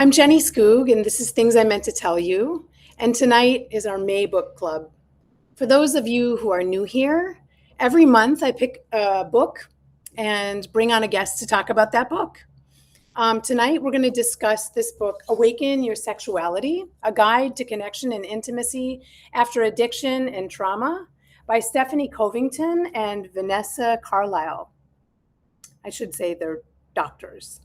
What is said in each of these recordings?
I'm Jenny Skoog, and this is Things I Meant to Tell You. And tonight is our May Book Club. For those of you who are new here, every month I pick a book and bring on a guest to talk about that book. Tonight we're going to discuss this book, Awaken Your Sexuality, A Guide to Connection and Intimacy After Addiction and Trauma by Stephanie Covington and Vanessa Carlisle. I should say they're doctors.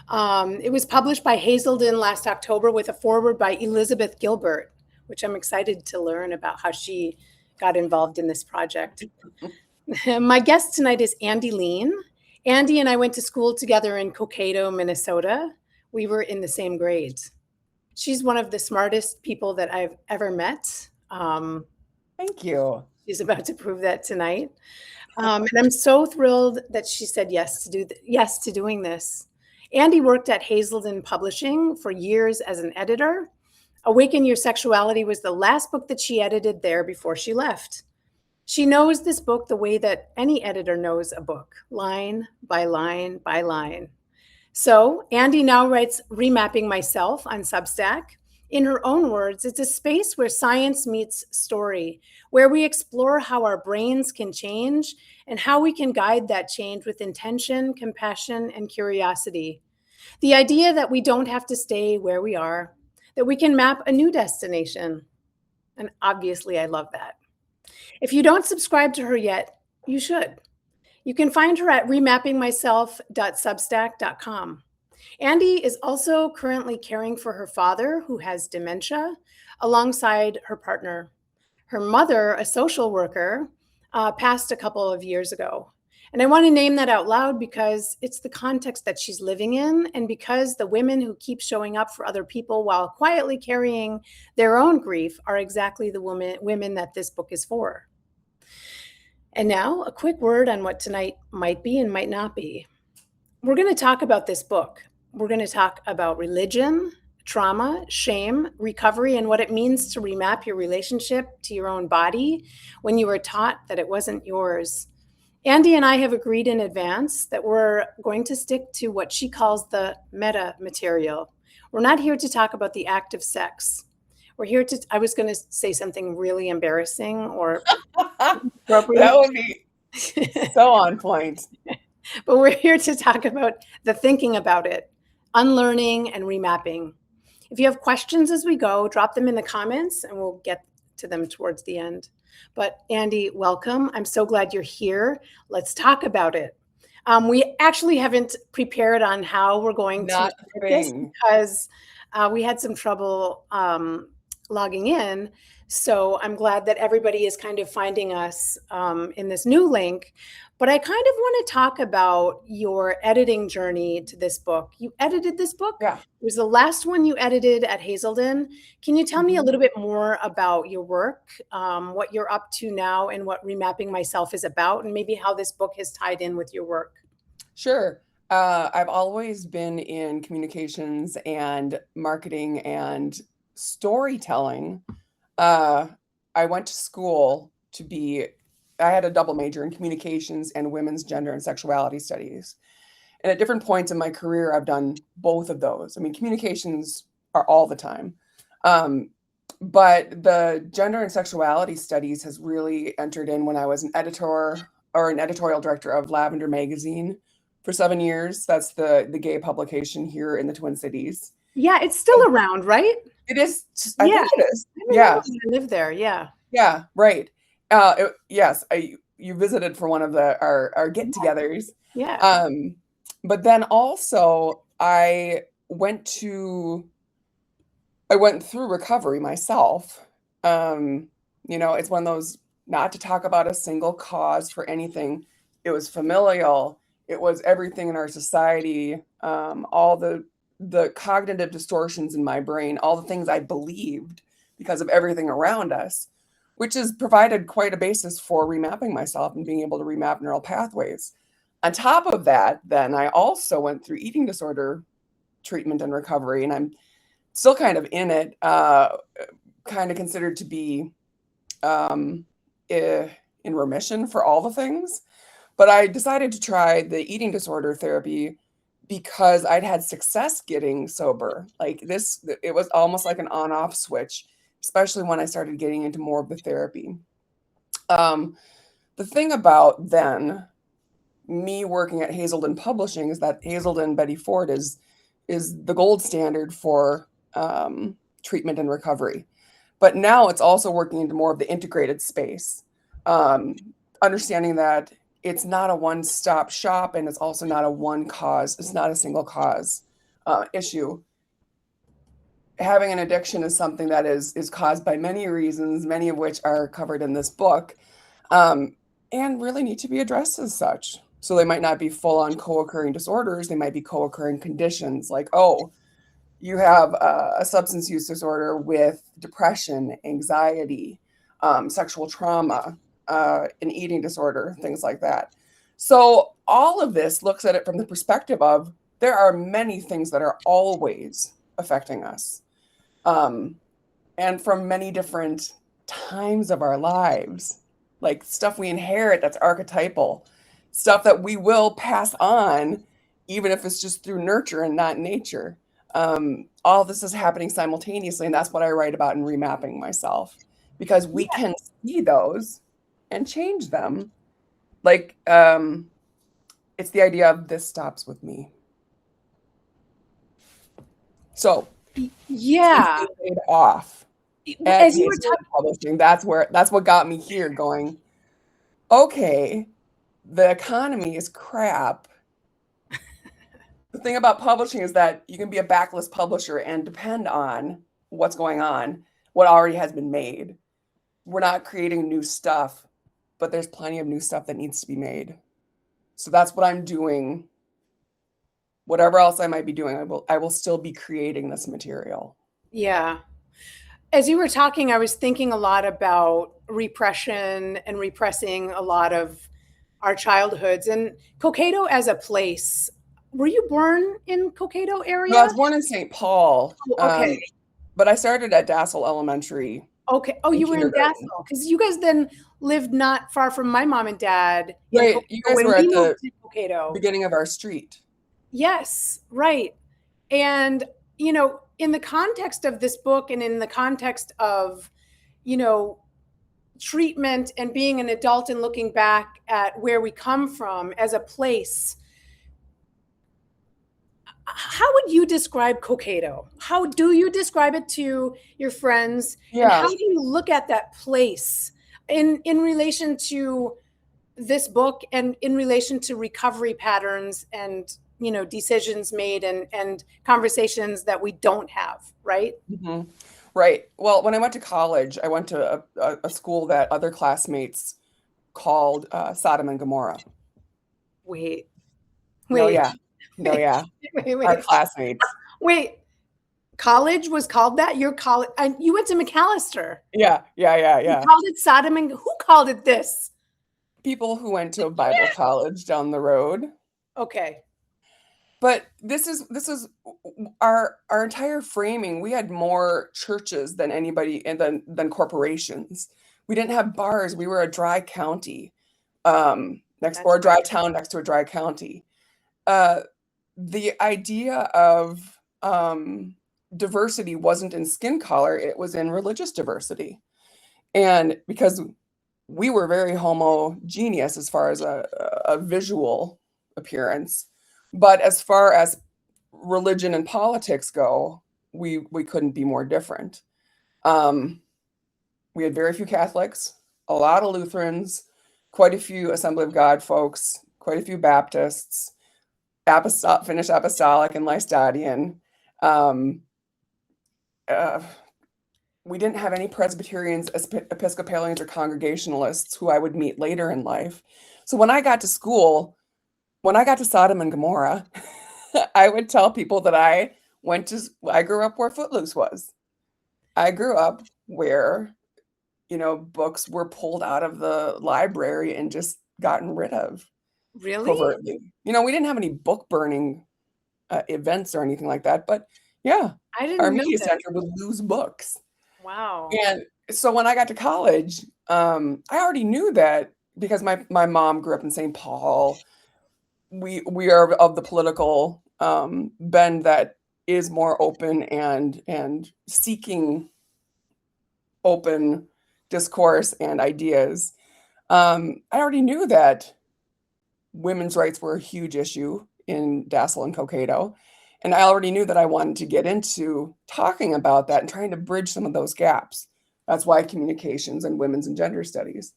It was published by Hazelden last October with a foreword by Elizabeth Gilbert, which I'm excited to learn about how she got involved in this project. My guest tonight is Andy Lien. Andy and I went to school together in Cokato, Minnesota. We were in the same grades. She's one of the smartest people that I've ever met. Thank you. She's about to prove that tonight. And I'm so thrilled that she said yes to doing this. Andy worked at Hazelden Publishing for years as an editor. Awaken Your Sexuality was the last book that she edited there before she left. She knows this book the way that any editor knows a book, line by line by line. So Andy now writes Remapping Myself on Substack. In her own words, it's a space where science meets story, where we explore how our brains can change and how we can guide that change with intention, compassion, and curiosity. The idea that we don't have to stay where we are, that we can map a new destination. And obviously, I love that. If you don't subscribe to her yet, you should. You can find her at remappingmyself.substack.com. Andy is also currently caring for her father, who has dementia, alongside her partner. Her mother, a social worker, passed a couple of years ago. And I want to name that out loud because it's the context that she's living in, and because the women who keep showing up for other people while quietly carrying their own grief are exactly the women that this book is for. And now, a quick word on what tonight might be and might not be. We're going to talk about this book. We're going to talk about religion, trauma, shame, recovery, and what it means to remap your relationship to your own body when you were taught that it wasn't yours. Andy and I have agreed in advance that we're going to stick to what she calls the meta material. We're not here to talk about the act of sex. We're here to, I was going to say something really embarrassing or appropriate. That would be so on point. But we're here to talk about the thinking about it, unlearning and remapping. If you have questions as we go, drop them in the comments and we'll get to them towards the end. But Andy, welcome. I'm so glad you're here. Let's talk about it. We actually haven't prepared on how we're going to do this because we had some trouble logging in. So I'm glad that everybody is kind of finding us in this new link. But I kind of want to talk about your editing journey to this book. You edited this book? Yeah. It was the last one you edited at Hazelden. Can you tell me a little bit more about your work, what you're up to now, and what Remapping Myself is about, and maybe how this book has tied in with your work? Sure. I've always been in communications and marketing and storytelling. I went to school I had a double major in communications and women's gender and sexuality studies. And at different points in my career, I've done both of those. I mean, communications are all the time. But the gender and sexuality studies has really entered in when I was an editor or an editorial director of Lavender magazine for 7 years. That's the gay publication here in the Twin Cities. Yeah, it's still around, right? It is. I think it is. I live there. Yeah. Yeah. Right. Yes. You visited for one of our get-togethers. Yeah. But then also I went through recovery myself. It's one of those, not to talk about a single cause for anything. It was familial. It was everything in our society, all the cognitive distortions in my brain, all the things I believed because of everything around us, which has provided quite a basis for remapping myself and being able to remap neural pathways. On top of that, then I also went through eating disorder treatment and recovery, and I'm still kind of in it, kind of considered to be in remission for all the things. But I decided to try the eating disorder therapy because I'd had success getting sober. Like this, it was almost like an on-off switch, especially when I started getting into more of the therapy. The thing about then me working at Hazelden Publishing is that Hazelden Betty Ford is the gold standard for treatment and recovery. But now it's also working into more of the integrated space, understanding that it's not a one-stop shop, and it's also not a one cause. It's not a single cause issue. Having an addiction is something that is caused by many reasons, many of which are covered in this book, and really need to be addressed as such. So they might not be full-on co-occurring disorders. They might be co-occurring conditions like, oh, you have a substance use disorder with depression, anxiety, sexual trauma, an eating disorder, things like that. So all of this looks at it from the perspective of there are many things that are always affecting us, and from many different times of our lives, like stuff we inherit that's archetypal, stuff that we will pass on, even if it's just through nurture and not nature. All this is happening simultaneously, and that's what I write about in Remapping Myself, because we can see those and change them. Like, it's the idea of this stops with me. So Yeah. paid off at As you were Hazelden Publishing. That's what got me here going, okay, the economy is crap. The thing about publishing is that you can be a backlist publisher and depend on what's going on, what already has been made. We're not creating new stuff, but there's plenty of new stuff that needs to be made. So that's what I'm doing. Whatever else I might be doing, I will still be creating this material. Yeah. As you were talking, I was thinking a lot about repression and repressing a lot of our childhoods and Cokato as a place. Were you born in Cokato area? No, I was born in St. Paul. Oh, okay. But I started at Dassel Elementary. Okay. Oh, you were in Dassel because you guys then lived not far from my mom and dad. Right. You guys were at the Cokato. beginning of our street. Yes, right. And, in the context of this book and in the context of, treatment and being an adult and looking back at where we come from as a place, how would you describe Cokato? How do you describe it to your friends? Yeah. And how do you look at that place in relation to this book and in relation to recovery patterns and decisions made and conversations that we don't have, right? Mm-hmm. Right. Well, when I went to college, I went to a school that other classmates called Sodom and Gomorrah. Wait. No, yeah. Our classmates. Wait. College was called that? Your college? You went to McAllister. Yeah. You called it Sodom and who called it this? People who went to a Bible college down the road. Okay. But this is our entire framing. We had more churches than anybody and than corporations. We didn't have bars. We were a dry county, or a dry town next to a dry county. The idea of diversity wasn't in skin color, it was in religious diversity. And because we were very homogeneous as far as a visual appearance, but as far as religion and politics go, we couldn't be more different. We had very few Catholics, a lot of Lutherans, quite a few Assembly of God folks, quite a few Baptists, Finnish Apostolic and Laestadian. We didn't have any Presbyterians, Episcopalians, or Congregationalists who I would meet later in life. So when I got to school, when I got to Sodom and Gomorrah, I would tell people that I grew up where Footloose was. I grew up where, books were pulled out of the library and just gotten rid of. Really? Covertly. We didn't have any book burning events or anything like that, but yeah, our media center would lose books. Wow. And so when I got to college, I already knew that because my mom grew up in St. Paul. We are of the political bend that is more open and seeking open discourse and ideas. I already knew that women's rights were a huge issue in Dassel and Cokato, and I already knew that I wanted to get into talking about that and trying to bridge some of those gaps. That's why communications and women's and gender studies.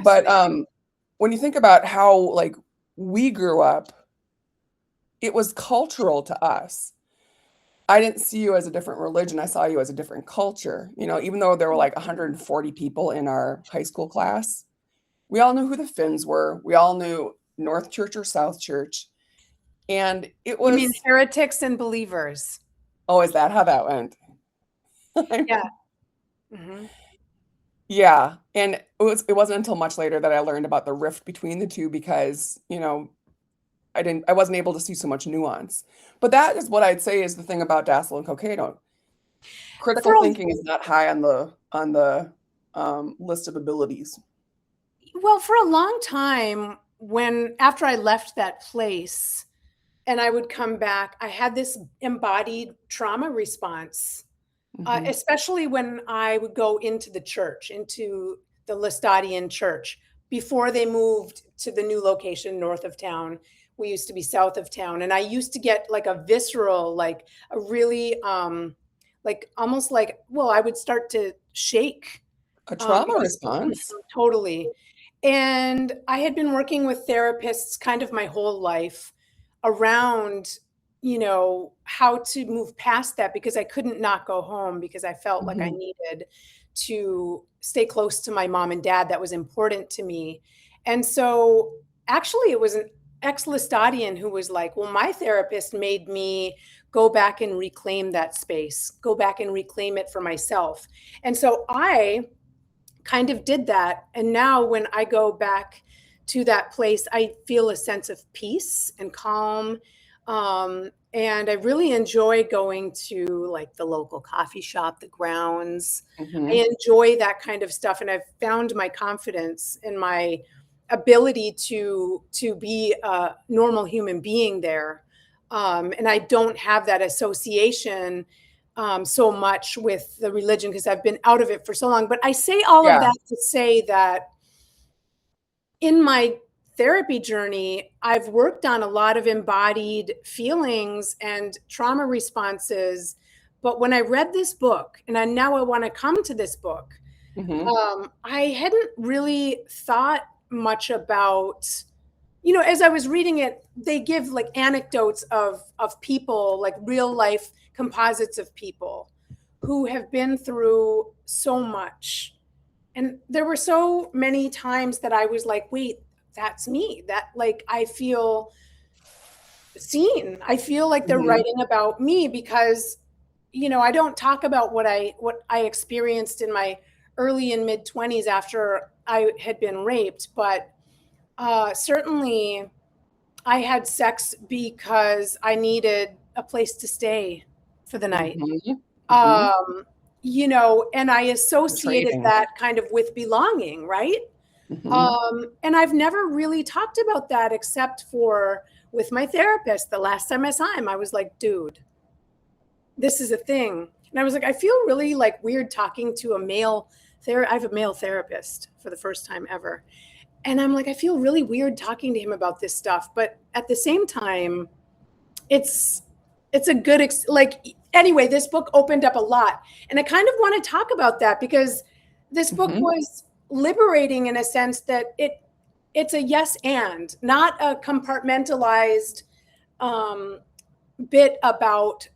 But Fascinating. when you think about how like we grew up, it was cultural to us. I didn't see you as a different religion. I saw you as a different culture. You know, even though there were like 140 people in our high school class, we all knew who the Finns were. We all knew North Church or South Church. And it You mean was, heretics and believers? oh, is that how that went? Yeah. Hmm. Yeah. And it wasn't until much later that I learned about the rift between the two because, you know, I wasn't able to see so much nuance. But that is what I'd say is the thing about Dassel and Cokato. For Critical a, thinking is not high on the list of abilities. well, for a long time, when after I left that place and I would come back, I had this embodied trauma response, Hmm. especially when I would go into the church, into the Lestadian church before they moved to the new location north of town. We used to be south of town, and I used to get like a visceral, like a really, like almost like, well, I would start to shake. A trauma Because response. totally. And I had been working with therapists kind of my whole life around, how to move past that because I couldn't not go home because I felt like I Hmm. needed to stay close to my mom and dad. That was important to me. And so actually, it was an ex Lestadian who was like, well, my therapist made me go back and reclaim that space, go back and reclaim it for myself. And so I kind of did that. And now when I go back to that place, I feel a sense of peace and calm. And I really enjoy going to like the local coffee shop, the grounds. Hmm. I enjoy that kind of stuff. And I've found my confidence and my ability to be a normal human being there. And I don't have that association so much with the religion because I've been out of it for so long. But I say all of Yeah. that to say that in my therapy journey, I've worked on a lot of embodied feelings and trauma responses. But when I read this book, and now I want to come to this book, Hmm. I hadn't really thought much about, as I was reading it, they give like anecdotes of people, like real life composites of people who have been through so much. And there were so many times that I was like, wait, that's me. That like I feel seen. I feel like they're Hmm. writing about me because I don't talk about what I experienced in my early and mid 20s after I had been raped, but certainly I had sex because I needed a place to stay for the night. Hmm. Hmm. Um, and I associated Trading. that kind of with belonging, right? Hmm. And I've never really talked about that except for with my therapist. The last time I saw him, I was like, dude, this is a thing. And I was like, I feel really like weird talking to a male I have a male therapist for the first time ever. And I'm like, I feel really weird talking to him about this stuff. But at the same time, it's it's a good like anyway, this book opened up a lot. And I kind of want to talk about that because this book Hmm. was liberating in a sense that it's a yes and not a compartmentalized um, bit about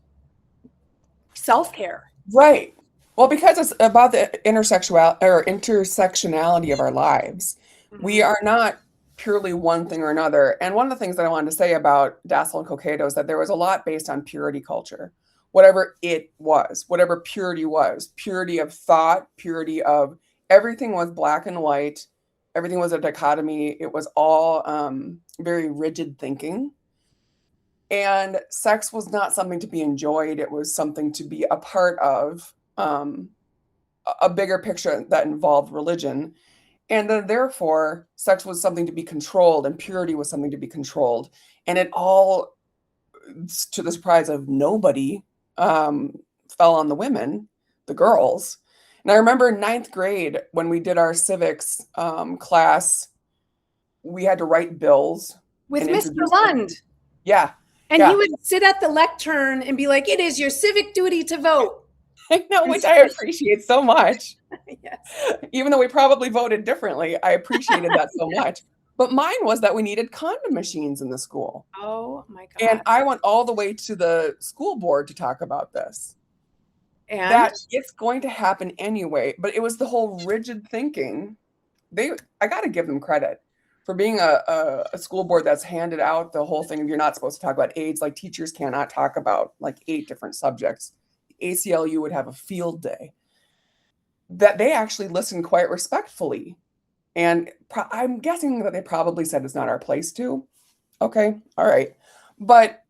self-care. Right. Well, because it's about the intersectionality of our lives. We Mhm. are not purely one thing or another. And one of the things that I wanted to say about Dassel and Cokato is that there was a lot based on purity culture, whatever it was, whatever purity was, purity of thought, purity of everything was black and white, everything was a dichotomy. It was all very rigid thinking. And sex was not something to be enjoyed, it was something to be a part of a bigger picture that involved religion. And then, therefore, sex was something to be controlled, and purity was something to be controlled. And it all to the surprise of nobody, fell on the women, the girls. And I remember in ninth grade when we did our civics class, we had to write bills With and Mr. introduce them. Lund. Yeah, And he yeah. would sit at the lectern and be like, "It is your civic duty to vote." I know, And which I appreciate so much. yes. Even though we probably voted differently, I appreciated that so much. But mine was that we needed condom machines in the school. Oh my And God. I went all the way to the school board to talk about this. And That it's going to happen anyway, but it was the whole rigid thinking. I got to give them credit for being a school board that's handed out the whole thing of you're not supposed to talk about AIDS. Like teachers cannot talk about like 8 different subjects. ACLU would have a field day. That they actually listened quite respectfully. And I'm guessing that they probably said it's not our place to. Okay, all right. But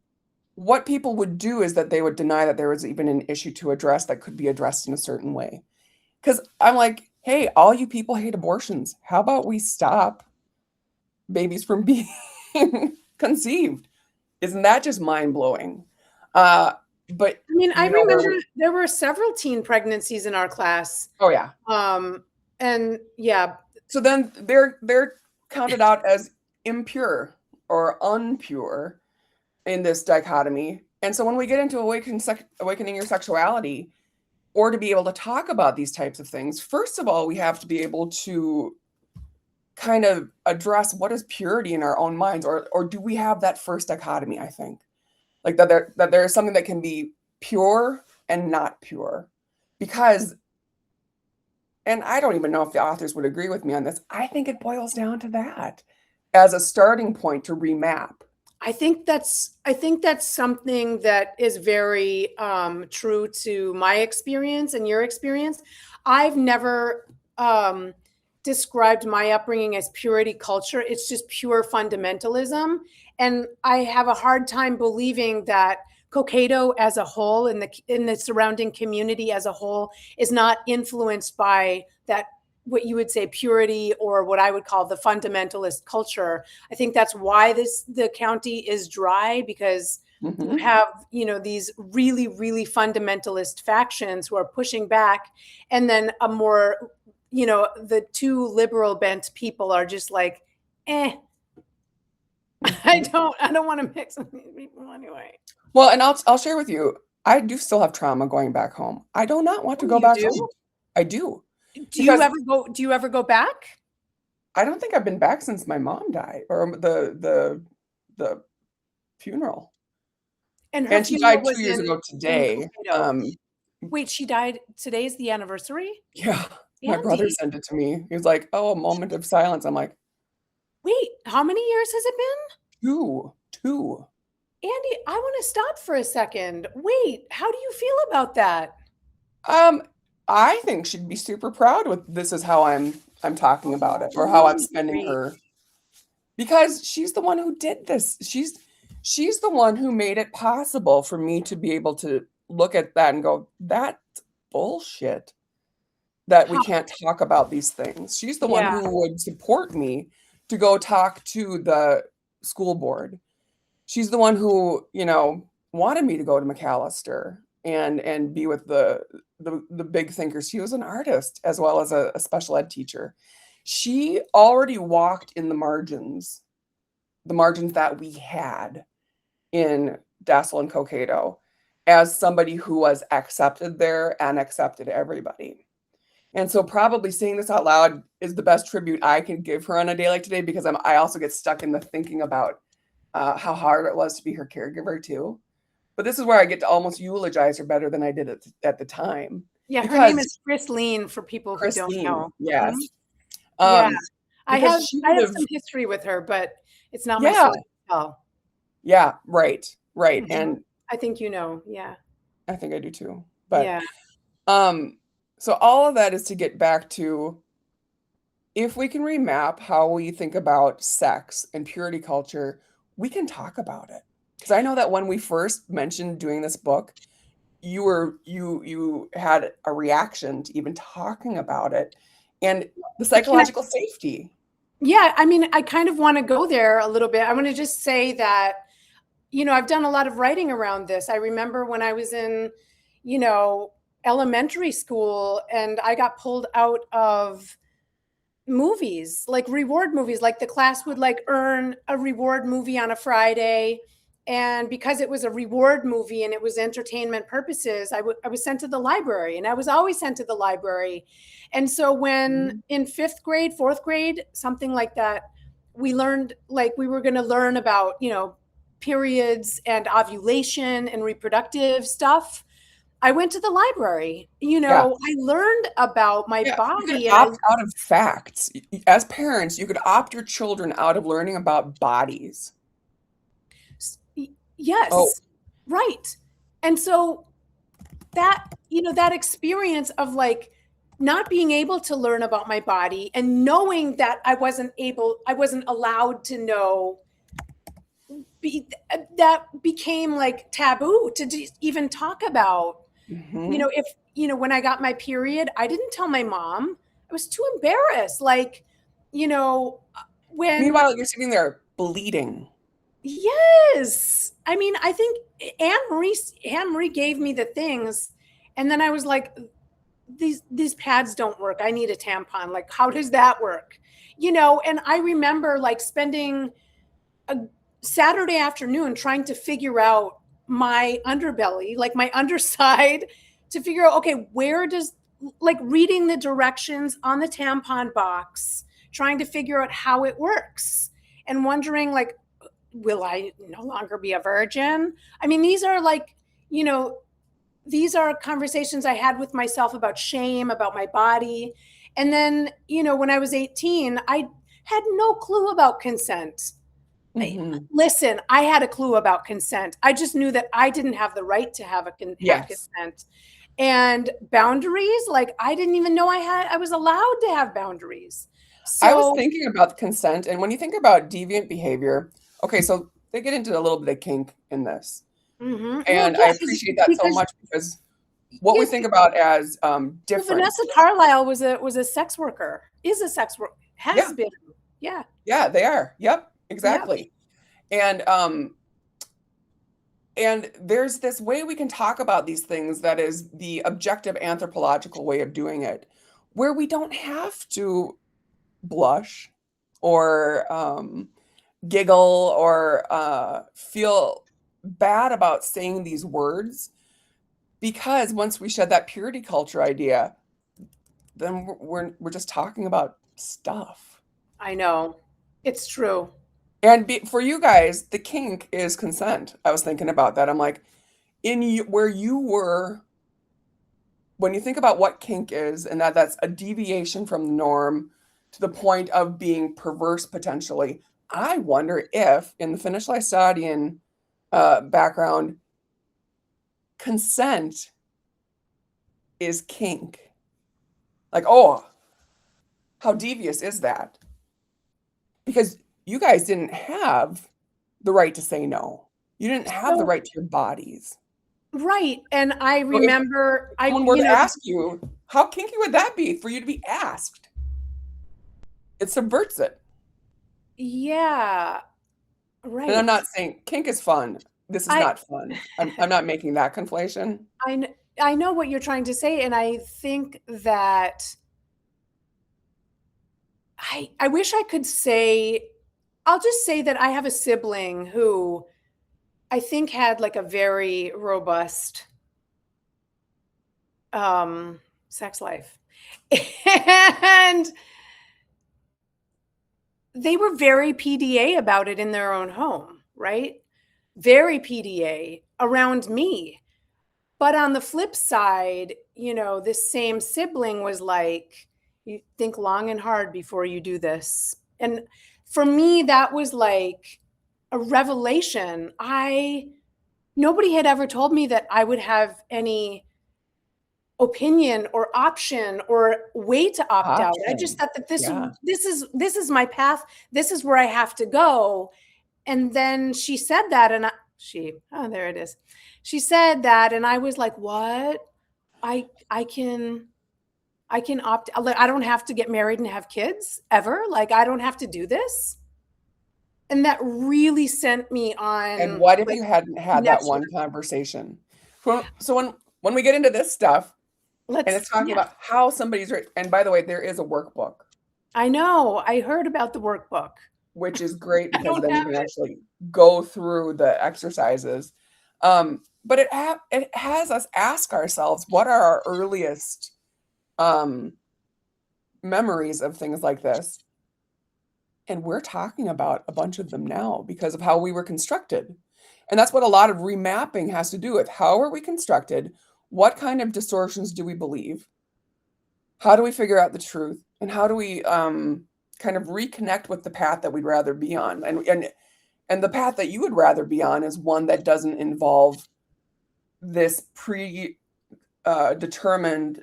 what people would do is that they would deny that there was even an issue to address that could be addressed in a certain way. Because I'm like, hey, all you people hate abortions. How about we stop babies from being conceived? Isn't that just mind-blowing? But I mean, I you know, remember there were several teen pregnancies in our class. oh yeah. And yeah, So then they're counted out as impure or unpure in this dichotomy. And so when we get into awakening your sexuality, or to be able to talk about these types of things, first of all, we have to be able to kind of address what is purity in our own minds, or do we have that first dichotomy, I think. Like that there is something that can be pure and not pure. Because, and I don't even know if the authors would agree with me on this, I think it boils down to that as a starting point to remap. I think that's something that is very true to my experience and your experience. I've never described my upbringing as purity culture. It's just pure fundamentalism, and I have a hard time believing that Cokato as a whole, in the surrounding community as a whole, is not influenced by that, what you would say purity, or what I would call the fundamentalist culture. I think that's why the county is dry, because you have, these really, really fundamentalist factions who are pushing back, and then a more, the too liberal bent people are just like, I don't want to mix with these people anyway. Well, and I'll share with you, I do still have trauma going back home. I do not want to go You back do? home. I do. Do you ever go back? I don't think I've been back since my mom died, or the funeral. And her And she funeral died was 2 years in ago today. Cokato. Wait, she died. Today's the anniversary? Yeah, my brother Andy, sent it to me. He was like, "Oh, a moment of silence." I'm like, wait, how many years has it been? two. Andy, I want to stop for a second. Wait, how do you feel about that? I think she'd be super proud with this is how I'm talking about it, or how I'm spending her, because she's the one who did this. She's the one who made it possible for me to be able to look at that and go, that's bullshit, that we can't talk about these things. She's the one who would support me to go talk to the school board. She's the one who, wanted me to go to McAllister and be with the big thinkers. She was an artist as well as a special ed teacher. She already walked in the margins that we had in Dassel and Cokato, as somebody who was accepted there and accepted everybody. And so probably saying this out loud is the best tribute I can give her on a day like today, because I also get stuck in the thinking about how hard it was to be her caregiver too. But this is where I get to almost eulogize her better than I did at the time. Yeah, her name is Lien, for people who don't know. Yes. Yeah, I have some history with her, but it's not Yeah. my story to tell. Yeah, right. Mhm. And I think yeah. I think I do too. But Yeah. so all of that is to get back to, if we can remap how we think about sex and purity culture, we can talk about it. Because I know that when we first mentioned doing this book, you had a reaction to even talking about it, and the psychological safety. Yeah, I mean, I kind of want to go there a little bit. I want to just say that I've done a lot of writing around this. I remember when I was in, you know, elementary school and I got pulled out of movies, like reward movies, like the class would like earn a reward movie on a Friday. And because it was a reward movie and it was entertainment purposes, I was sent to the library, and I was always sent to the library. And so when Mhm. in fifth grade, fourth grade, something like that, we learned like we were going to learn about, periods and ovulation and reproductive stuff. I went to the library. Yeah. I learned about my Yeah, you could body and opt out of facts. As parents, you could opt your children out of learning about bodies. Oh, yes, right. And so that experience of like not being able to learn about my body and knowing that I wasn't allowed to know, that became like taboo to even talk about. mhm. If, when I got my period, I didn't tell my mom. I was too embarrassed. Like, you know, when Meanwhile, you're sitting there bleeding. yes. I mean, I think Anne Marie gave me the things, and then I was like, these pads don't work. I need a tampon. Like, how does that work? And I remember like spending a Saturday afternoon trying to figure out my underbelly, like my underside, to figure out, okay, where does, like, reading the directions on the tampon box, trying to figure out how it works, and wondering, like, will I no longer be a virgin? I mean, these are like, you know, these are conversations I had with myself about shame, about my body. And then, when I was 18, I had no clue about consent. I, Mhm. listen, I had a clue about consent. I just knew that I didn't have the right to have Yes. consent. And boundaries, like I didn't even know I was allowed to have boundaries. I was So, thinking about consent, and when you think about deviant behavior, okay, so they get into a little bit of kink in this, well, and I yeah, appreciate that so because much because what we yes, think about as, well, different. Vanessa Carlisle was a sex worker, is a sex worker, has Yeah, been. Yeah. yeah, they are. Yep, Yep. exactly. And, and there's this way we can talk about these things that is the objective anthropological way of doing it, where we don't have to blush or giggle or feel bad about saying these words, because once we shed that purity culture idea, then we're just talking about stuff. I know. It's true. And for you guys, the kink is consent. I was thinking about that. I'm like, where you were, when you think about what kink is, and that's a deviation from the norm to the point of being perverse potentially. I wonder if in the Finnish Lystadian background, consent is kink. Like, oh, how devious is that? Because you guys didn't have the right to say no. You didn't have the So, right to your bodies. right. And I So if remember, someone were to ask you, how kinky would that be for you to be asked? It subverts it. yeah, And I'm right. not saying kink is fun. This is I not fun. I'm not making that conflation. I know what you're trying to say, and I think that I wish I could say, I'll just say that I have a sibling who I think had like a very robust sex life. And they were very PDA about it in their own home, right? Very PDA around me. But on the flip side, this same sibling was like, you think long and hard before you do this. And for me, that was like a revelation. Nobody had ever told me that I would have any opinion or option or way to opt out. I just Option. thought that Yeah. this is my path. This is where I have to go. And then she said that, and there it is. She said that, and I was like, what? I can opt. I don't have to get married and have kids ever. Like, I don't have to do this. And that really sent me And on, what if like, you hadn't had that next one conversation? So when we get into this stuff and it's talking yeah. about how somebody's and by the way, there is a workbook, I know. I heard about the workbook. which is great I because don't then you have can it. actually go through the exercises. But it has us ask ourselves, what are our earliest um, memories of things like this? And we're talking about a bunch of them now because of how we were constructed. And that's what a lot of remapping has to do with. How are we constructed? What kind of distortions do we believe? How do we figure out the truth? And how do we kind of reconnect with the path that we'd rather be on? And the path that you would rather be on is one that doesn't involve this determined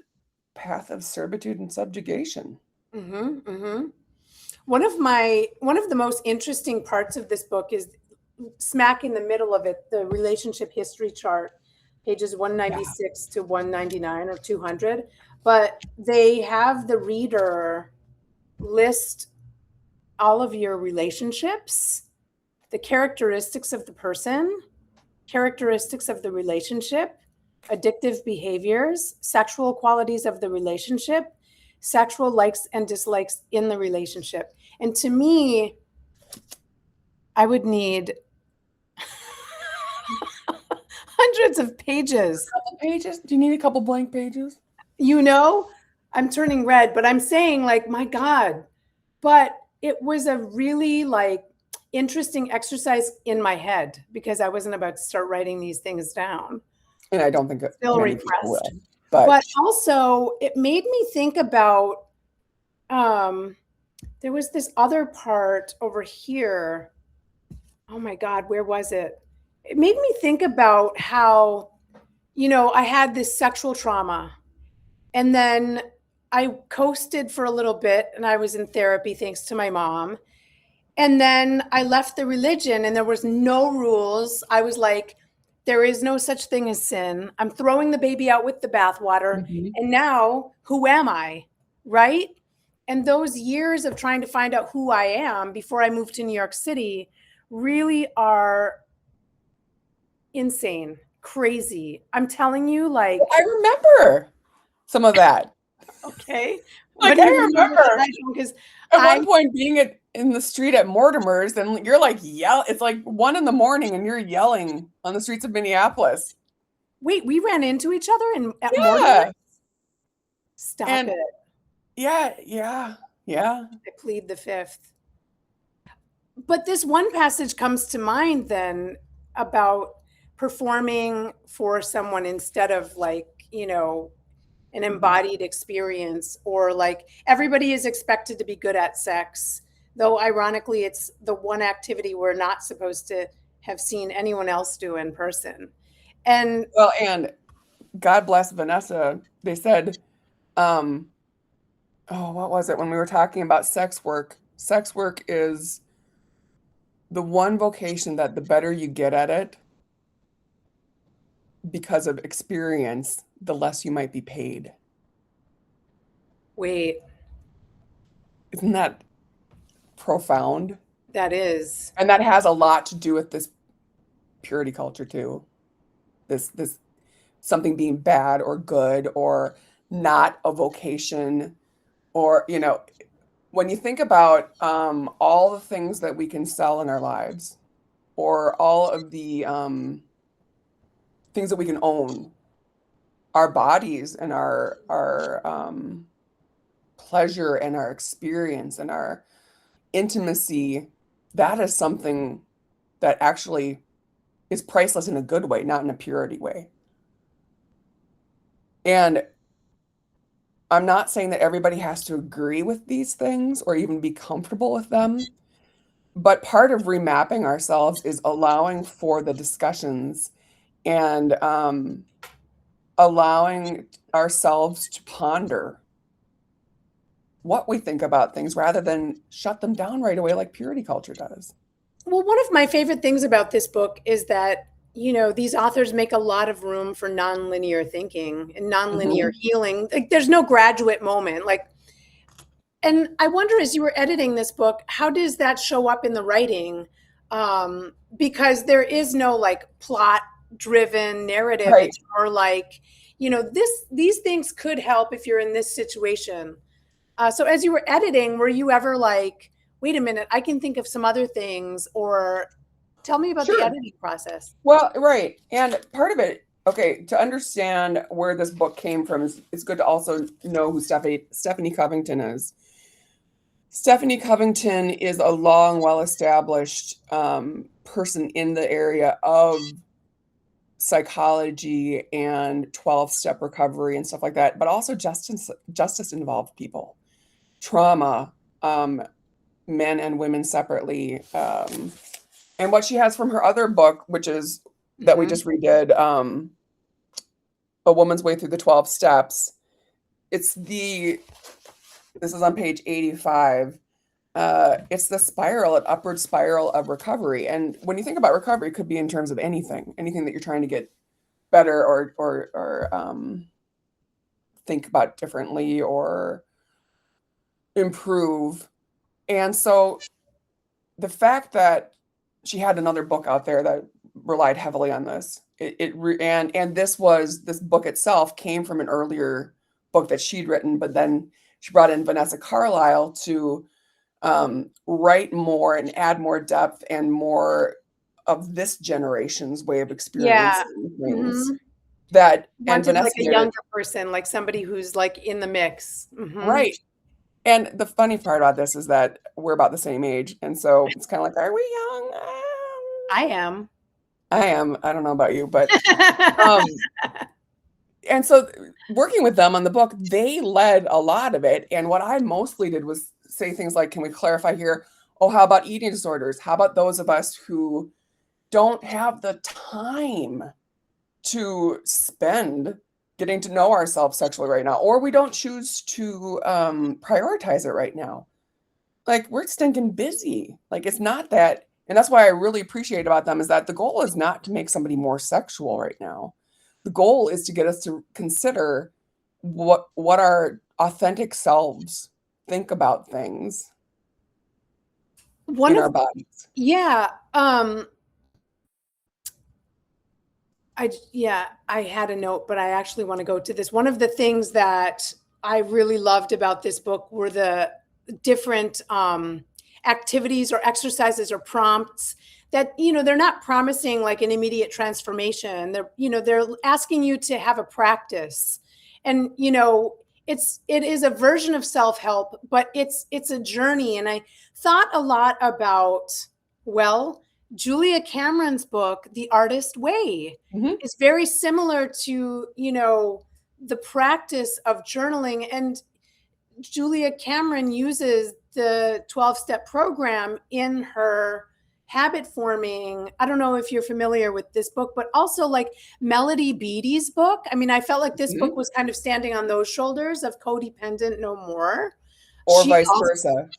path of servitude and subjugation. Mhm, mhm. One of the most interesting parts of this book is smack in the middle of it, the relationship history chart, pages Yeah. 196 to 199 or 200. But they have the reader list all of your relationships, the characteristics of the person, characteristics of the relationship, addictive behaviors, sexual qualities of the relationship, sexual likes and dislikes in the relationship. And to me, I would need hundreds of pages. Couple pages? Do you need a couple blank pages? You know, I'm turning red, but I'm saying, like, my God. But it was a really, like, interesting exercise in my head because I wasn't about to start writing these things down. And I don't think that Still many people repressed. will. But But also, it made me think about, there was this other part over here. Oh my God, where was it? It made me think about how, I had this sexual trauma, and then I coasted for a little bit and I was in therapy thanks to my mom. And then I left the religion and there was no rules. I was like, there is no such thing as sin. I'm throwing the baby out with the bathwater. Mhm. And now who am I? Right? And those years of trying to find out who I am before I moved to New York City really are insane, crazy. I'm telling you, like, I remember some of that. okay, what Like do I you remember? remember Because at I one point being in the street at Mortimer's and you're like it's like 1 a.m. and you're yelling on the streets of Minneapolis. wait, we ran into each other at Mortimer? Yeah. Stop And it. yeah. I plead the fifth. But this one passage comes to mind then about performing for someone instead of, like, an Mhm. embodied experience, or like everybody is expected to be good at sex, though ironically it's the one activity we're not supposed to have seen anyone else do in person. And Well, and God bless Vanessa. They said, um, oh, what was it when we were talking about sex work? Sex work is the one vocation that the better you get at it because of experience, the less you might be paid. wait, Isn't that profound? that is, And that has a lot to do with this purity culture too. This something being bad or good or not a vocation or when you think about all the things that we can sell in our lives or all of the things that we can own, our bodies and our pleasure and our experience and our intimacy, that is something that actually is priceless in a good way, not in a purity way. And I'm not saying that everybody has to agree with these things or even be comfortable with them, but part of remapping ourselves is allowing for the discussions and allowing ourselves to ponder what we think about things rather than shut them down right away like purity culture does. well, one of my favorite things about this book is that, these authors make a lot of room for nonlinear thinking and nonlinear Mhm. healing. Like, there's no graduate moment. Like, And I wonder, as you were editing this book, how does that show up in the writing? Because there is no like plot driven narrative. Right. It's more like, these things could help if you're in this situation. So as you were editing, were you ever like, wait a minute, I can think of some other things, or tell me about the Sure. editing process? Well, right. And part of it, okay, to understand where this book came from is it's good to also know who Stephanie Covington is. Stephanie Covington is a long, well-established person in the area of psychology and 12-step recovery and stuff like that, but also justice involved people, trauma, men and women separately. And what she has from her other book, which is that we Mhm. just redid, A Woman's Way Through the 12 Steps. This is on page 85. It's the spiral, an upward spiral of recovery. And when you think about recovery, it could be in terms of anything that you're trying to get better or think about differently or improve. And so the fact that she had another book out there that relied heavily on this, and this book itself came from an earlier book that she'd written, but then she brought in Vanessa Carlisle to write more and add more depth and more of this generation's way of Yeah. experiencing things. Mhm. And Wanted like Vanessa a did it younger person, like somebody who's like in the mix. right. And the funny part about this is that we're about the same age, and so it's kind of like, are we young? I am. I am. I don't know about you, but um, and so working with them on the book, they led a lot of it. And what I mostly did was say things like, can we clarify here? Oh, how about eating disorders? How about those of us who don't have the time to spend getting to know ourselves sexually right now, or we don't choose to prioritize it right now? Like, we're stinking busy. Like, it's not that. And that's why I really appreciate about them is that the goal is not to make somebody more sexual right now. The goal is to get us to consider what our authentic selves think about things One in of our bodies. Yeah, I had a note, but I actually want to go to this. One of the things that I really loved about this book were the different activities or exercises or prompts that, they're not promising like an immediate transformation. They're asking you to have a practice. And, it is a version of self-help, but it's a journey. And I thought a lot about, well, Julia Cameron's book, The Artist Way, Mhm. is very similar to, the practice of journaling. And Julia Cameron uses the 12-step program in her habit forming. I don't know if you're familiar with this book, but also like Melody Beattie's book. I mean, I felt like this book Mhm. was kind of standing on those shoulders of Codependent No More. Or She vice also versa,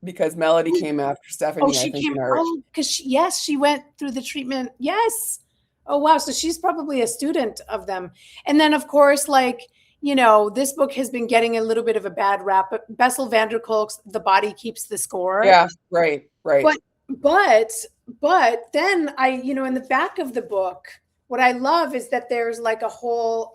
because Melody came after Oh, Stephanie, I she think, came in art. because yes, she went through the treatment. Yes. Oh, wow. So she's probably a student of them. And then, of course, like, this book has been getting a little bit of a bad rap, but Bessel van der Kolk's The Body Keeps the Score. Yeah, right, right. But, but, but then in the back of the book, what I love is that there's a whole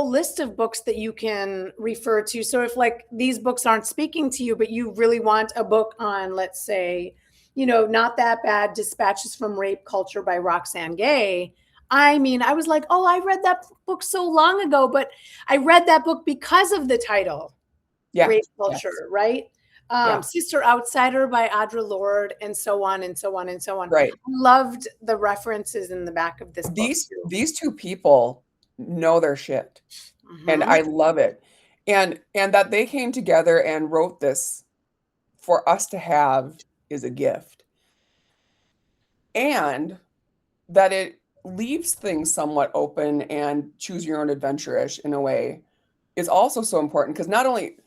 list of books that you can refer to. So if like these books aren't speaking to you, but you really want a book on, let's say, Not That Bad, Dispatches from Rape Culture by Roxane Gay. I mean, I was like, oh, I read that book so long ago, but I read that book because of the title, Yeah, Rape yes, Culture, right? yeah, Sister Outsider by Audre Lorde, and so on and so on and so on. right. Loved the references in the back of this book These too. these 2 people know their shit, and Mhm. I love it. And that they came together and wrote this for us to have is a gift. And that it leaves things somewhat open and choose your own adventure-ish in a way is also so important because not only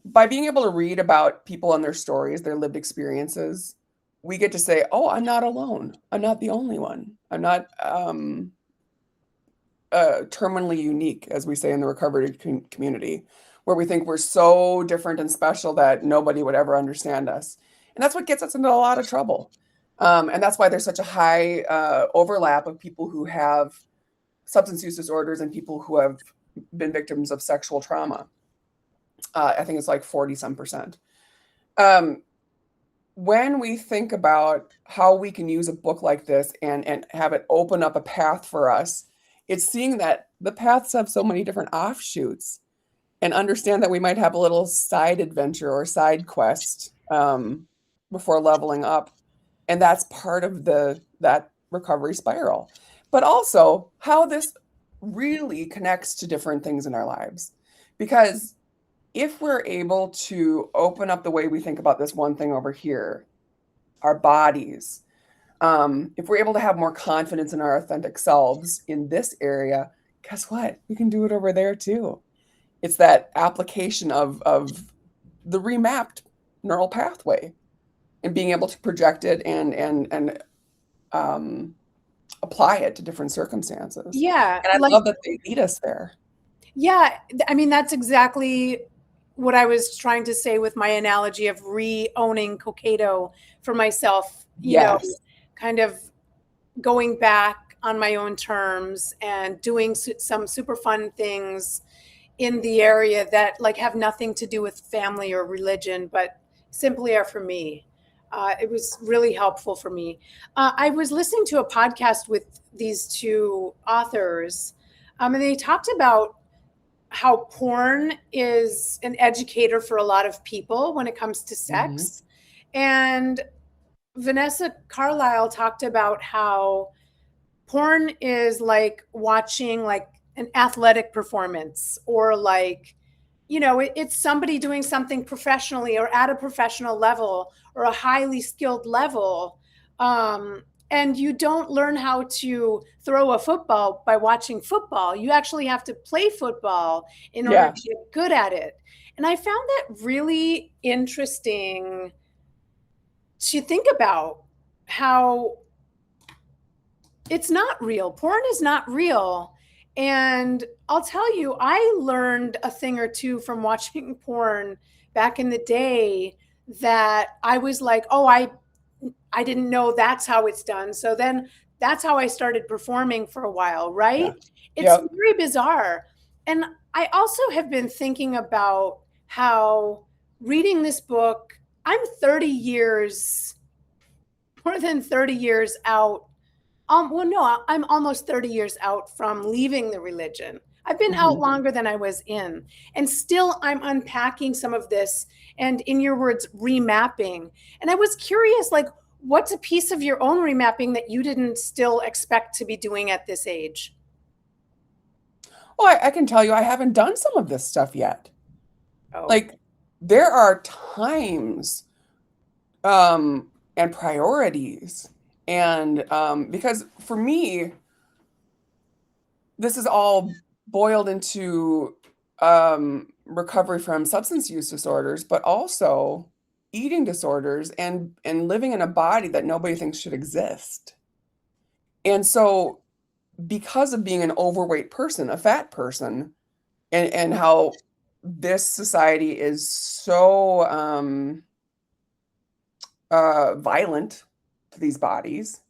by being able to read about people and their stories, their lived experiences, we get to say, "Oh, I'm not alone. I'm not the only one. I'm not, terminally unique," as we say in the recovery community. where we think we're so different and special that nobody would ever understand us. And that's what gets us into a lot of trouble. And that's why there's such a high overlap of people who have substance use disorders and people who have been victims of sexual trauma. I think it's like 40 some percent. When we think about how we can use a book like this and have it open up a path for us, it's seeing that the paths have so many different offshoots, and understand that we might have a little side adventure or side quest before leveling up. And that's part of that recovery spiral. But also how this really connects to different things in our lives. Because if we're able to open up the way we think about this one thing over here, our bodies, if we're able to have more confidence in our authentic selves in this area, guess what? We can do it over there too. It's that application of the remapped neural pathway and being able to project it and apply it to different circumstances. Yeah. And I love that they lead us there. Yeah. I mean, that's exactly what I was trying to say with my analogy of re-owning Cokato for myself, you know, kind of going back on my own terms and doing some super fun things in the area that like have nothing to do with family or religion, but simply are for me. It was really helpful for me. I was listening to a podcast with these two authors, and they talked about how porn is an educator for a lot of people when it comes to sex. And Vanessa Carlisle talked about how porn is like watching like an athletic performance, or like, you know, it's somebody doing something professionally or at a professional level or a highly skilled level. And you don't learn how to throw a football by watching football. You actually have to play football in order to get good at it. And I found that really interesting to think about, how it's not real. Porn is not real. And I'll tell you, I learned a thing or two from watching porn back in the day that I was like, oh, I didn't know that's how it's done. So then that's how I started performing for a while, right? It's very bizarre. And I also have been thinking about how reading this book, I'm 30 years, more than 30 years out. Well, no, I'm almost 30 years out from leaving the religion. I've been out longer than I was in. And still I'm unpacking some of this and, in your words, remapping. And I was curious, like, what's a piece of your own remapping that you didn't still expect to be doing at this age? Well, I can tell you I haven't done some of this stuff yet. Like, there are times and priorities. And because for me, this is all boiled into recovery from substance use disorders, but also eating disorders and living in a body that nobody thinks should exist. And so because of being an overweight person, a fat person, and how this society is so violent to these bodies,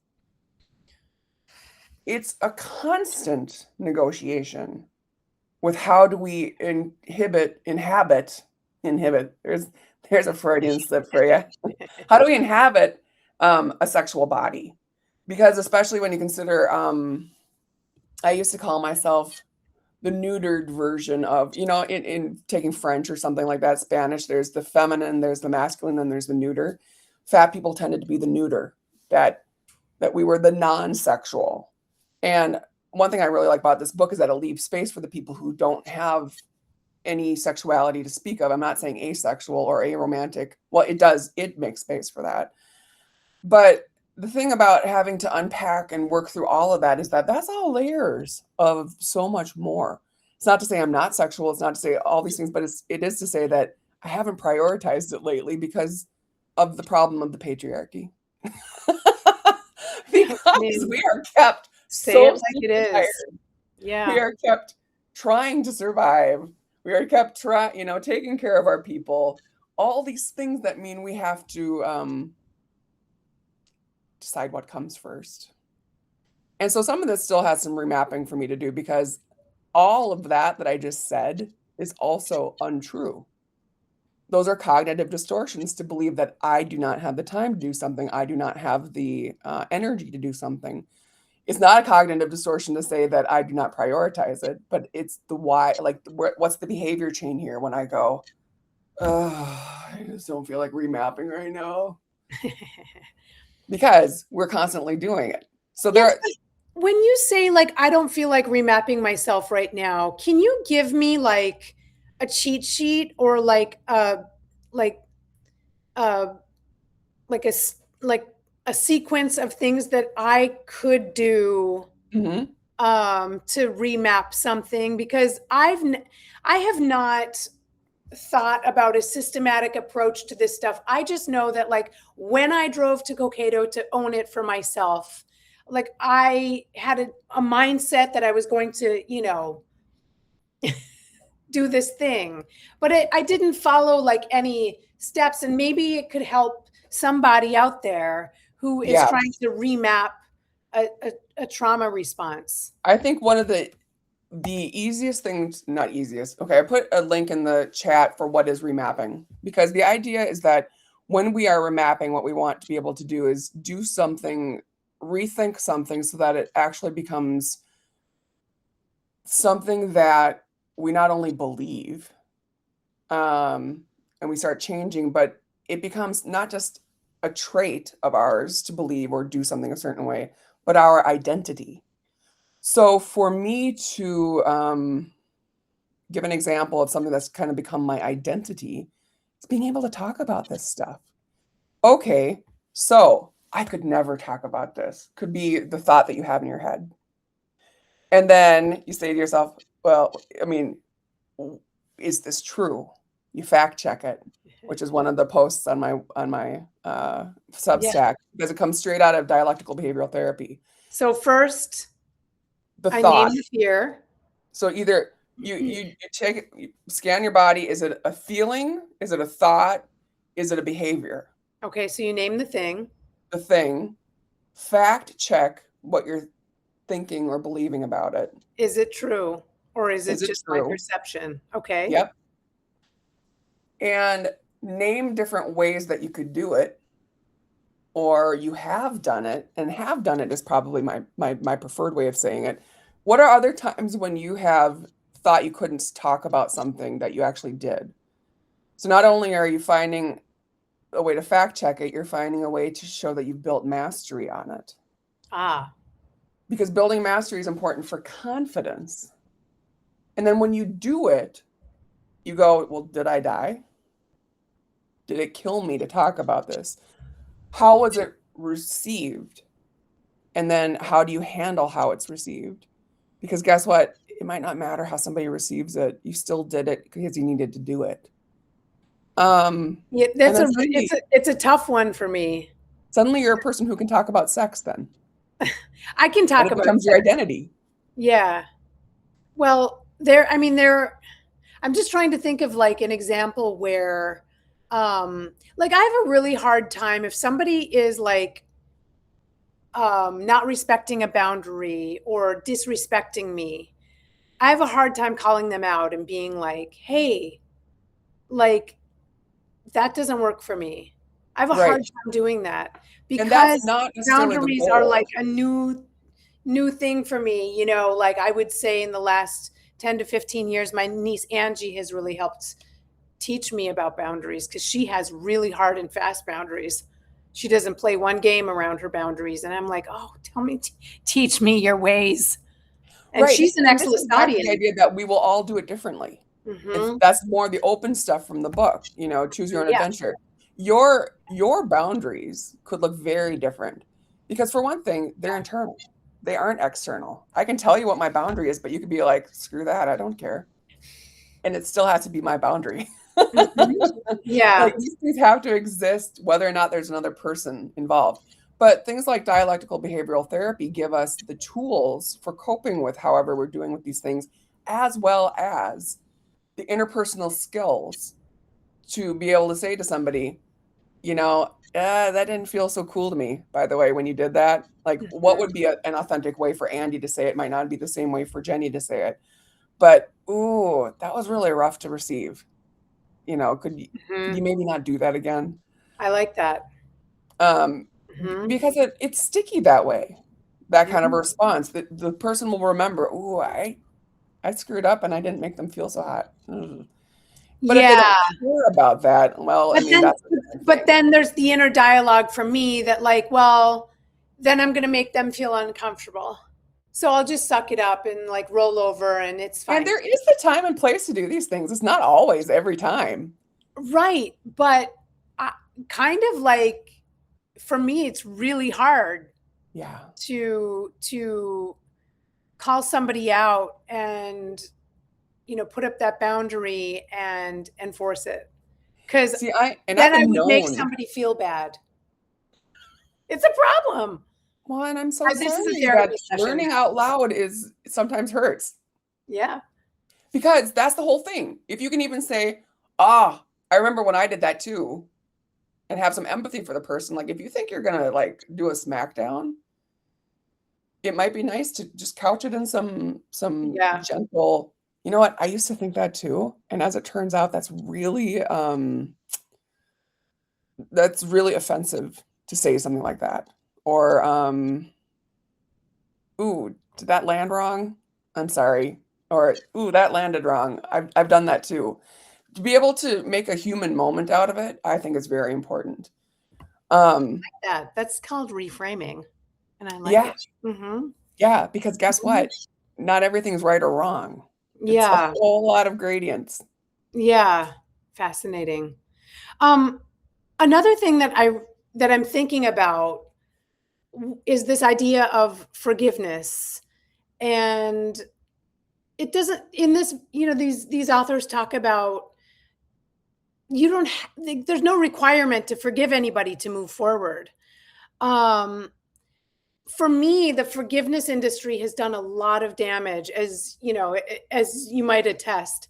it's a constant negotiation with how do we inhibit, there's a Freudian slip for you. How do we inhabit a sexual body? Because especially when you consider, I used to call myself the neutered version of, you know, in taking French or something like that, Spanish, there's the feminine, there's the masculine, and there's the neuter. Fat people tended to be the neuter, that we were the non-sexual. And one thing I really like about this book is that it leaves space for the people who don't have any sexuality to speak of. I'm not saying asexual or aromantic. Well, it makes space for that. But the thing about having to unpack and work through all of that is that that's all layers of so much more. It's not to say I'm not sexual. It's not to say all these things, but it is to say that I haven't prioritized it lately because of the problem of the patriarchy. Because we are kept so like it is. tired. We are kept trying to survive We already kept trying, taking care of our people. All these things that mean we have to decide what comes first. And so some of this still has some remapping for me to do because all of that I just said is also untrue. Those are cognitive distortions to believe that I do not have the time to do something. I do not have the energy to do something. It's not a cognitive distortion to say that I do not prioritize it, but it's the why, like what's the behavior chain here when I go, oh, I just don't feel like remapping right now. Because we're constantly doing it. So Yes, but when you say like I don't feel like remapping myself right now, can you give me like a cheat sheet or like uh like like a sequence of things that I could do Mhm. to remap something? Because I have not thought about a systematic approach to this stuff. I just know that like when I drove to Cokato to own it for myself, like I had a mindset that I was going to, do this thing, but I didn't follow like any steps. And maybe it could help somebody out there who is Yeah. trying to remap a trauma response. I think one of the easiest things, not easiest. Okay, I put a link in the chat for what is remapping because the idea is that when we are remapping, what we want to be able to do is do something, rethink something so that it actually becomes something that we not only believe, and we start changing, but it becomes not just a trait of ours to believe or do something a certain way, but our identity. So for me to give an example of something that's kind of become my identity, it's being able to talk about this stuff. Okay, so I could never talk about this, could be the thought that you have in your head. And then you say to yourself, well, I mean, is this true? You fact check it, which is one of the posts on my Yeah. Substack because it comes straight out of dialectical behavioral therapy. So first, The I name thought. the fear. So either you check it, you scan your body. Is it a feeling? Is it a thought? Is it a behavior? Okay, so you name the thing. The thing. Fact check what you're thinking or believing about it. Is it true or is it Is it just my true? perception? Okay. Yep. And name different ways that you could do it, or you have done it, and have done it is probably my preferred way of saying it. What are other times when you have thought you couldn't talk about something that you actually did? So not only are you finding a way to fact check it, you're finding a way to show that you've built mastery on it. Ah, Because building mastery is important for confidence. And then when you do it, you go, well, did I die? Did it kill me to talk about this? How was it received? And then how do you handle how it's received? Because guess what? It might not matter how somebody receives it. You still did it because you needed to do it. yeah, And that's then suddenly, it's a tough one for me. suddenly you're a person who can talk about sex then. I can And talk it about becomes your sex. identity. Yeah. Well, I'm just trying to think of like an example where like I have a really hard time if somebody is like not respecting a boundary or disrespecting me. I have a hard time calling them out and being like, "Hey, like that doesn't work for me." I have a Right. hard time doing that And that's because not necessarily the boundaries are like goal. a new thing for me. Like I would say in the last 10 to 15 years, my niece Angie has really helped teach me about boundaries because she has really hard and fast boundaries. She doesn't play one game around her boundaries. And I'm like, oh, teach me your ways. And Right. she's an And this excellent is back to the studian. idea that we will all do it differently. Hmm. That's more the open stuff from the book, choose your own Yeah. adventure. Your boundaries could look very different because for one thing, they're internal. They aren't external. I can tell you what my boundary is, but you could be like, screw that, I don't care. And it still has to be my boundary. Hmm. Yeah. Like these things have to exist whether or not there's another person involved. But things like dialectical behavioral therapy give us the tools for coping with however we're doing with these things, as well as the interpersonal skills to be able to say to somebody, that didn't feel so cool to me, by the way, when you did that. Like, what would be an authentic way for Andy to say it might not be the same way for Jenny to say it. But, ooh, that was really rough to receive. Could you maybe not do that again? I like that. Um, Mhm. because it's sticky that way, that kind of a Mhm. response. That the person will remember, ooh, I screwed up and I didn't make them feel so hot. Ugh. But if they Yeah. don't care about that, well, I But mean, then that's a different but thing. then there's the inner dialogue from me that like, well, then I'm gonna make them feel uncomfortable. So I'll just suck it up and like roll over and it's And fine. there is the time and place to do these things. It's not always every time. Right. But I, kind of like for me, it's really hard Yeah. to call somebody out and put up that boundary and enforce it. Because See, I've then I been would make known. somebody feel bad. It's a problem. Well, and I'm so This is a sorry that therapy session. learning out loud is sometimes hurts Yeah. because that's the whole thing. If you can even say, "Ah, I remember when I did that too," and have some empathy for the person, like if you think you're gonna like do a smackdown, it might be nice to just couch it in some Yeah. gentle, you know what? I used to think that too, and as it turns out, that's really offensive to say something like that. Or ooh, did that land wrong? I'm sorry. Or ooh, that landed wrong. I've done that too. To be able to make a human moment out of it, I think is very important. Um, That's called reframing. And I like yeah, it. Mm-hmm. yeah, because guess what? Not everything's right or wrong. It's a Yeah. whole lot of gradients. Yeah. Fascinating. Um, Another thing that I'm thinking about is this idea of forgiveness. And it doesn't in this, these authors talk about you don't there's no requirement to forgive anybody to move forward. Um, for me, the forgiveness industry has done a lot of damage, as as you might attest.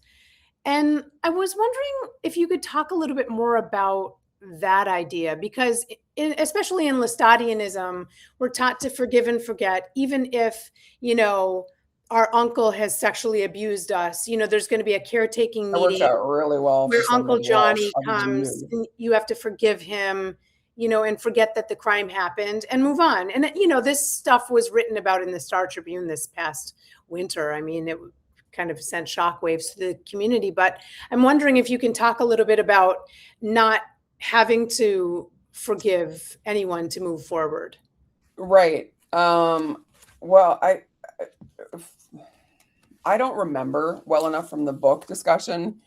And I was wondering if you could talk a little bit more about that idea, because especially in Lestadianism, we're taught to forgive and forget, even if, you know, our uncle has sexually abused us. There's going to be a caretaking That works meeting out really well where for Uncle somebody else Johnny other than comes you. and you have to forgive him, and forget that the crime happened and move on. And, this stuff was written about in the Star Tribune this past winter. I mean, it kind of sent shockwaves to the community. But I'm wondering if you can talk a little bit about not having to forgive anyone to move forward. Right. Well, I don't remember well enough from the book discussion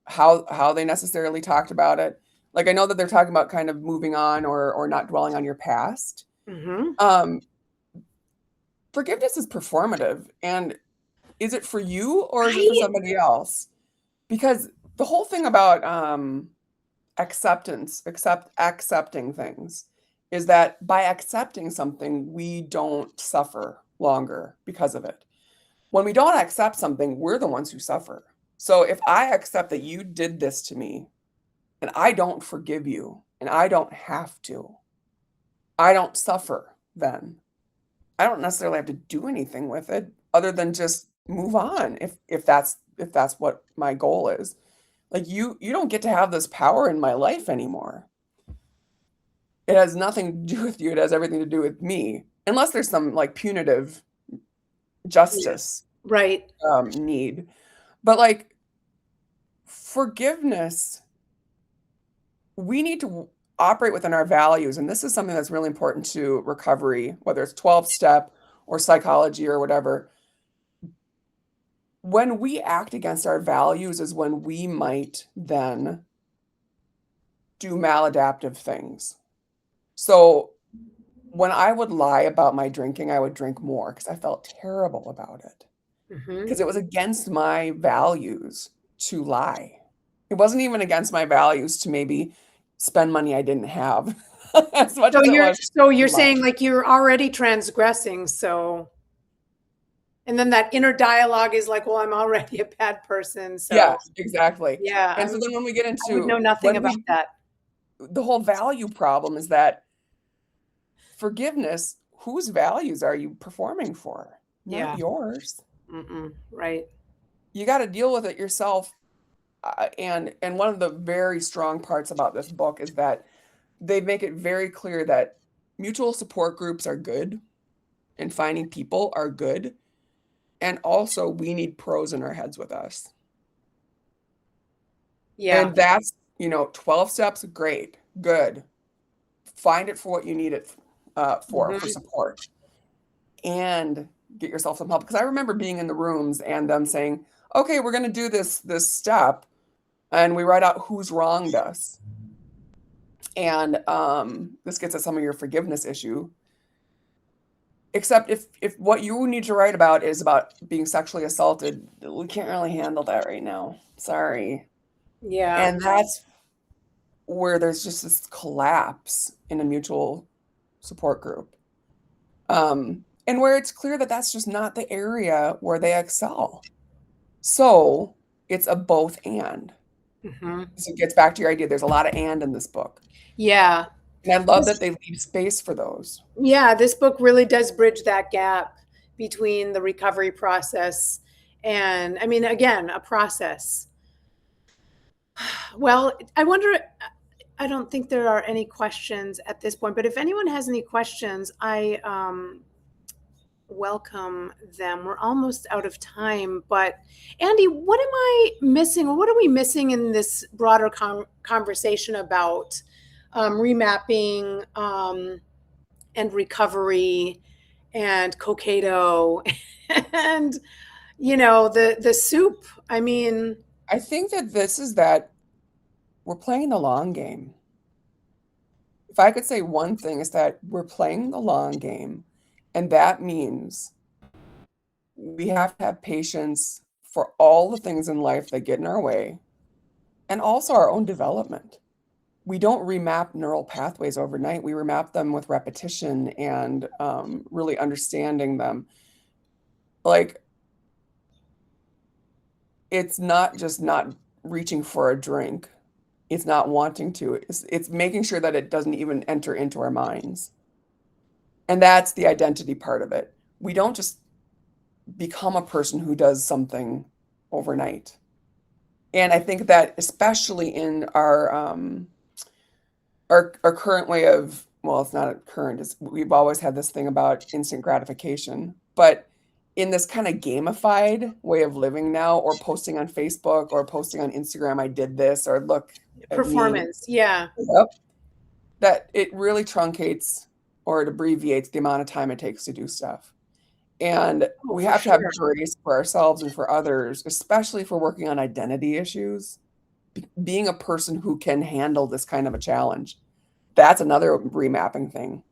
how they necessarily talked about it. Like I know that they're talking about kind of moving on or not dwelling on your past. Hmm. Um, Forgiveness is performative, and is it for you or is it for Right? somebody else? Because the whole thing about accepting things is that by accepting something, we don't suffer longer because of it. When we don't accept something, we're the ones who suffer. So if I accept that you did this to me and I don't forgive you and I don't have to, I don't suffer then. I don't necessarily have to do anything with it other than just move on if that's what my goal is. Like you don't get to have this power in my life anymore. It has nothing to do with you. It has everything to do with me. Unless there's some like punitive Yeah. justice Right. need. But like forgiveness, we need to operate within our values. And this is something that's really important to recovery, whether it's 12 step or psychology or whatever. When we act against our values is when we might then do maladaptive things. So when I would lie about my drinking, I would drink more because I felt terrible about it. Hmm. Because it was against my values to lie. It wasn't even against my values to maybe spend money I didn't have as much So as it you're was so you're to lie. saying like you're already transgressing. So And then that inner dialogue is like, well, I'm already a bad person. So Yes, exactly. yeah, And so then when we get I would know into nothing about that. the whole value problem is that forgiveness, whose values are you performing for? Not Yeah. yours. Right. You got to deal with it yourself. And one of the very strong parts about this book is that they make it very clear that mutual support groups are good and finding people are good. And also, we need pros in our heads with us. Yeah. And that's, 12 steps, great, good. Find it for what you need it for Mhm. support. And get yourself some help. Because I remember being in the rooms and them saying, okay, we're going to do this step. And we write out who's wronged us. And this gets at some of your forgiveness issue. Except if what you need to write about is about being sexually assaulted, we can't really handle that right now. Sorry. Yeah. And that's where there's just this collapse in a mutual support group. And where it's clear that that's just not the area where they excel. So it's a both and. Hmm. So it gets back to your idea. There's a lot of and in this book. Yeah. And I love This, that they leave space for those. yeah, this book really does bridge that gap between the recovery process and, I mean, again, a process. Well, I wonder, I don't think there are any questions at this point, but if anyone has any questions, I welcome them. We're almost out of time, but Andy, what am I missing? Or what are we missing in this broader conversation about remapping and recovery and cocato and the soup? I mean, I think that this is that we're playing the long game. If I could say one thing, is that we're playing the long game. And that means we have to have patience for all the things in life that get in our way and also our own development. We don't remap neural pathways overnight. We remap them with repetition and really understanding them. Like, it's not just not reaching for a drink. It's not wanting to. It's making sure that it doesn't even enter into our minds. And that's the identity part of it. We don't just become a person who does something overnight. And I think that especially in our current way of, well, it's not a current, we've always had this thing about instant gratification, but in this kind of gamified way of living now, or posting on Facebook or posting on Instagram, I did this, or look at me. performance. Yeah. Yep. That it really truncates or it abbreviates the amount of time it takes to do stuff. And Oh, we for have to have sure. grace for ourselves and for others, especially if we're working on identity issues. Being a person who can handle this kind of a challenge, that's another remapping thing.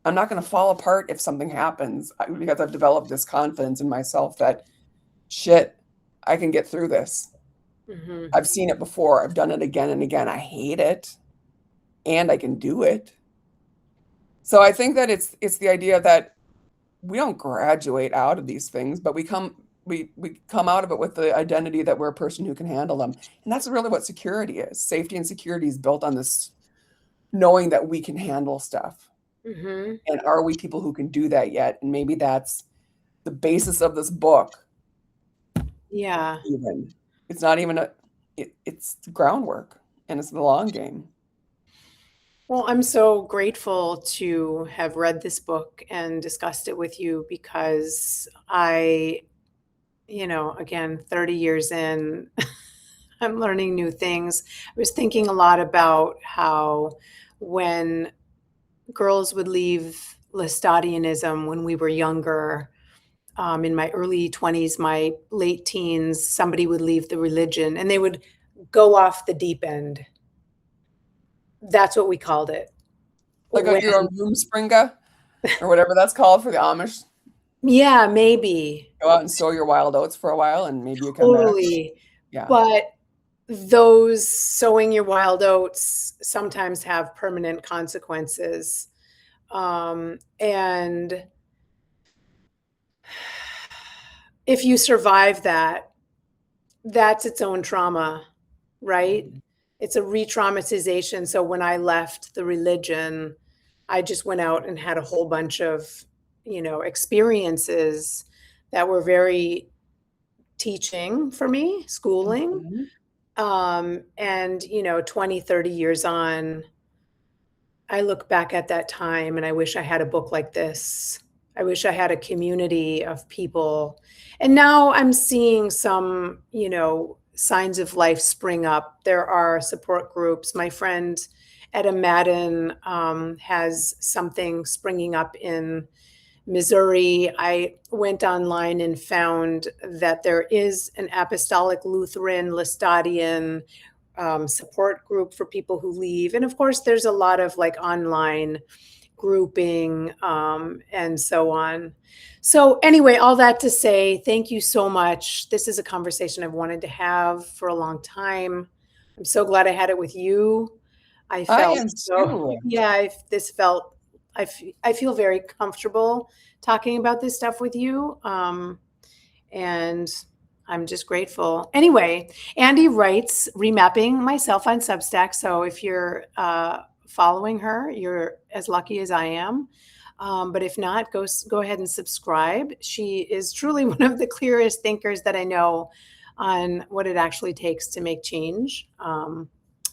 I'm not going to fall apart if something happens because I've developed this confidence in myself that shit, I can get through this. Hmm. I've seen it before. I've done it again and again. I hate it and I can do it. So I think that it's the idea that we don't graduate out of these things, but we come out of it with the identity that we're a person who can handle them. And that's really what security is. Safety and security is built on this knowing that we can handle stuff. Hmm. And are we people who can do that yet? And maybe that's the basis of this book, Yeah. even. It's not even it's groundwork and it's the long game. Well, I'm so grateful to have read this book and discussed it with you because again, 30 years in, I'm learning new things. I was thinking a lot about how when girls would leave Lestadianism when we were younger, in my early 20s, my late teens, somebody would leave the religion and they would go off the deep end. That's what we called it. Like When, your own Rumspringa or whatever that's called for the Amish. yeah, maybe. Go out and sow your wild oats for a while and maybe you come back. Totally. Yeah. But those sowing your wild oats sometimes have permanent consequences. And if you survive that, that's its own trauma, right? Mhm. It's a re-traumatization. So when I left the religion, I just went out and had a whole bunch of, experiences that were very teaching for me, schooling. Mhm. And, 20, 30 years on, I look back at that time and I wish I had a book like this. I wish I had a community of people. And now I'm seeing some, signs of life spring up. There are support groups. My friend Etta Madden has something springing up in Missouri. I went online and found that there is an Apostolic Lutheran Lestadian support group for people who leave. And of course, there's a lot of like online grouping and so on. So, anyway, all that to say, thank you so much. This is a conversation I've wanted to have for a long time. I'm so glad I had it with you. I I felt am so, too. yeah, this felt, I feel very comfortable talking about this stuff with you. And I'm just grateful. Anyway, Andy writes Remapping Myself on Substack. So if you're following her, you're as lucky as I am. But if not, go ahead and subscribe. She is truly one of the clearest thinkers that I know on what it actually takes to make change.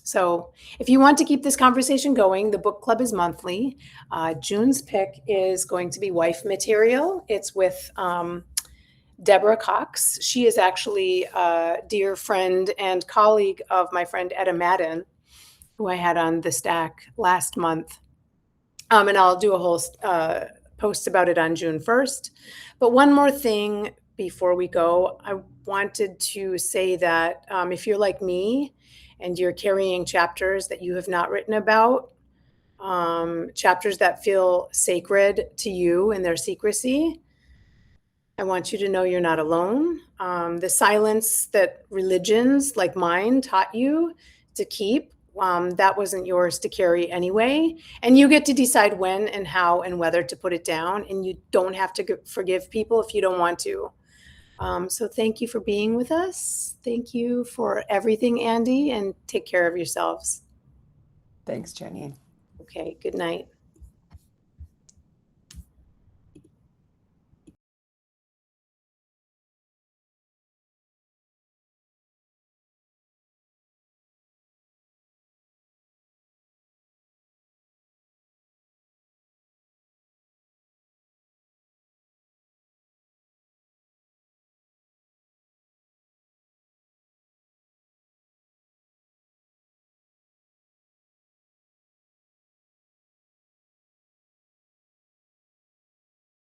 So if you want to keep this conversation going, the book club is monthly. June's pick is going to be Wife Material. It's with Deborah Cox. She is actually a dear friend and colleague of my friend Etta Madden, who I had on the stack last month. And I'll do a whole post about it on June 1st. But one more thing before we go, I wanted to say that if you're like me and you're carrying chapters that you have not written about, chapters that feel sacred to you in their secrecy, I want you to know you're not alone. The silence that religions like mine taught you to keep, that wasn't yours to carry anyway. And you get to decide when and how and whether to put it down. And you don't have to forgive people if you don't want to. So thank you for being with us. Thank you for everything, Andy, and take care of yourselves. Thanks, Jenny. Okay, good night.